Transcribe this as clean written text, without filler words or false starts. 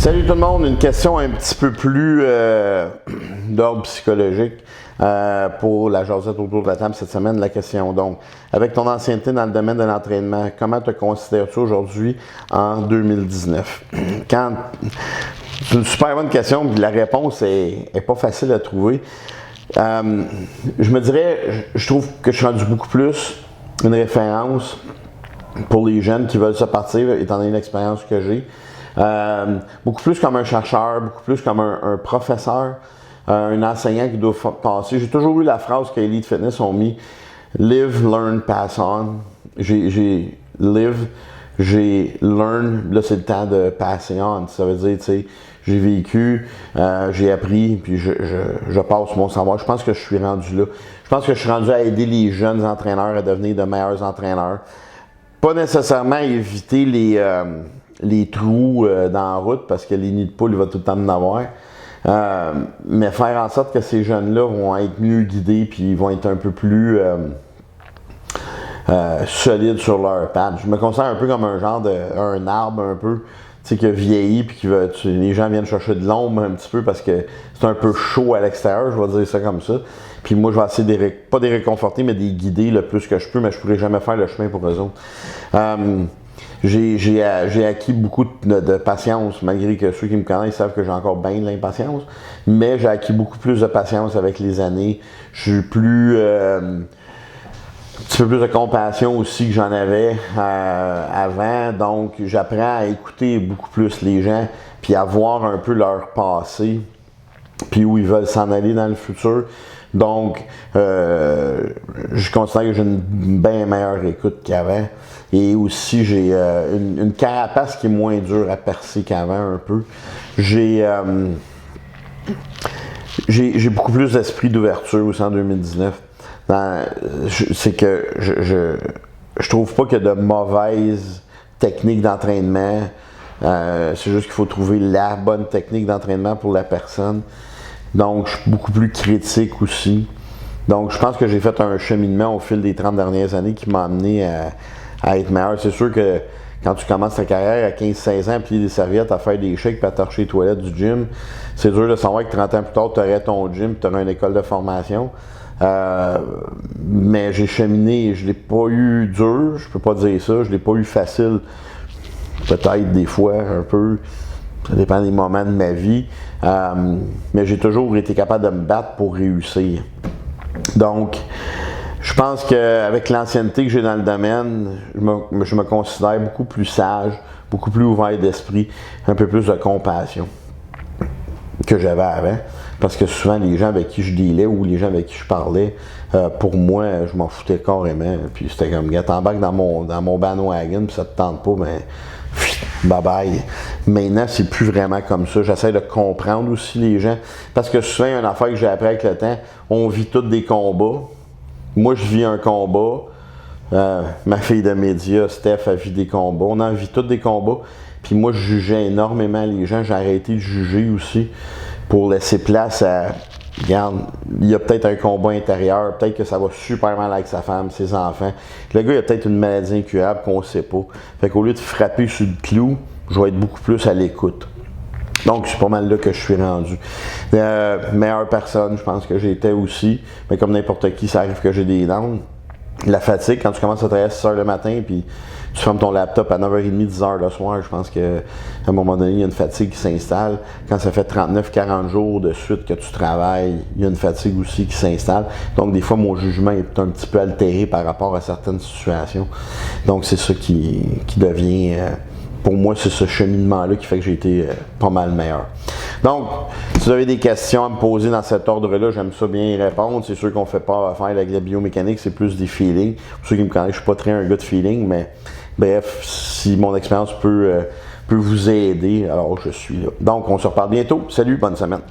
Salut tout le monde, une question un petit peu plus d'ordre psychologique pour la jasette autour de la table cette semaine. La question donc, avec ton ancienneté dans le domaine de l'entraînement, comment te considères-tu aujourd'hui en 2019? C'est une super bonne question, puis la réponse est pas facile à trouver. Je me dirais, je trouve que je suis rendu beaucoup plus une référence pour les jeunes qui veulent se partir, étant donné l'expérience que j'ai. Beaucoup plus comme un chercheur, beaucoup plus comme un professeur, un enseignant qui doit passer. J'ai toujours eu la phrase que Elite Fitness ont mis « Live, learn, pass on ». J'ai live, j'ai learn, là c'est le temps de passer on. Ça veut dire, tu sais, j'ai vécu, j'ai appris, puis je passe mon savoir. Je pense que je suis rendu là. Je pense que je suis rendu à aider les jeunes entraîneurs à devenir de meilleurs entraîneurs. Pas nécessairement éviter les trous dans la route parce que les nids de poules, il va tout le temps en avoir. Mais faire en sorte que ces jeunes-là vont être mieux guidés puis ils vont être un peu plus solides sur leur patte. Je me considère un peu comme un genre un arbre un peu, tu sais, qui a vieilli puis les gens viennent chercher de l'ombre un petit peu parce que c'est un peu chaud à l'extérieur, je vais dire ça comme ça. Puis moi, je vais essayer pas de les réconforter, mais de les guider le plus que je peux, mais je pourrai jamais faire le chemin pour eux autres. J'ai acquis beaucoup de patience, malgré que ceux qui me connaissent savent que j'ai encore bien de l'impatience, mais j'ai acquis beaucoup plus de patience avec les années. Je suis plus un petit peu plus de compassion aussi que j'en avais avant, donc j'apprends à écouter beaucoup plus les gens, puis à voir un peu leur passé, puis où ils veulent s'en aller dans le futur. Donc, je considère que j'ai une bien meilleure écoute qu'avant. Et aussi, j'ai une carapace qui est moins dure à percer qu'avant un peu. J'ai beaucoup plus d'esprit d'ouverture aussi en 2019. C'est que je trouve pas qu'il y a de mauvaises techniques d'entraînement. C'est juste qu'il faut trouver la bonne technique d'entraînement pour la personne. Donc, je suis beaucoup plus critique aussi. Donc, je pense que j'ai fait un cheminement au fil des 30 dernières années qui m'a amené à être meilleur. C'est sûr que quand tu commences ta carrière à 15-16 ans, à plier des serviettes, à faire des shakes, puis à torcher les toilettes du gym, c'est dur de savoir que 30 ans plus tard, tu aurais ton gym, tu aurais une école de formation. Mais j'ai cheminé, je l'ai pas eu dur, je peux pas dire ça, je l'ai pas eu facile. Peut-être des fois un peu. Ça dépend des moments de ma vie. Mais j'ai toujours été capable de me battre pour réussir. Donc, je pense qu'avec l'ancienneté que j'ai dans le domaine, je me considère beaucoup plus sage, beaucoup plus ouvert d'esprit, un peu plus de compassion que j'avais avant. Parce que souvent, les gens avec qui je dealais ou les gens avec qui je parlais, pour moi, je m'en foutais carrément. Puis c'était comme, gars, t'embarques dans mon bandwagon, puis ça te tente pas, mais bye bye. Maintenant, c'est plus vraiment comme ça. J'essaie de comprendre aussi les gens. Parce que souvent, il y a une affaire que j'ai appris avec le temps. On vit tous des combats. Moi, je vis un combat. Ma fille de médias, Steph, elle vit des combats. On en vit tous des combats. Puis moi, je jugeais énormément les gens. J'ai arrêté de juger aussi pour laisser place à... Regarde, il y a peut-être un combat intérieur, peut-être que ça va super mal avec sa femme, ses enfants. Le gars, il a peut-être une maladie incurable qu'on ne sait pas. Fait qu'au lieu de frapper sur le clou, je vais être beaucoup plus à l'écoute. Donc, c'est pas mal là que je suis rendu. Meilleure personne, je pense que j'étais aussi. Mais comme n'importe qui, ça arrive que j'ai des dents. La fatigue, quand tu commences à travailler à 6 h le matin, puis tu fermes ton laptop à 9h30, 10 h le soir, je pense qu'à un moment donné, il y a une fatigue qui s'installe. Quand ça fait 39-40 jours de suite que tu travailles, il y a une fatigue aussi qui s'installe. Donc, des fois, mon jugement est un petit peu altéré par rapport à certaines situations. Donc, c'est ça qui devient... pour moi, c'est ce cheminement-là qui fait que j'ai été pas mal meilleur. Donc, si vous avez des questions à me poser dans cet ordre-là, j'aime ça bien y répondre. C'est sûr qu'on ne fait pas affaire avec la biomécanique, c'est plus des feelings. Pour ceux qui me connaissent, je ne suis pas très un gars de feeling, mais bref, si mon expérience peut vous aider, alors je suis là. Donc, on se reparle bientôt. Salut, bonne semaine.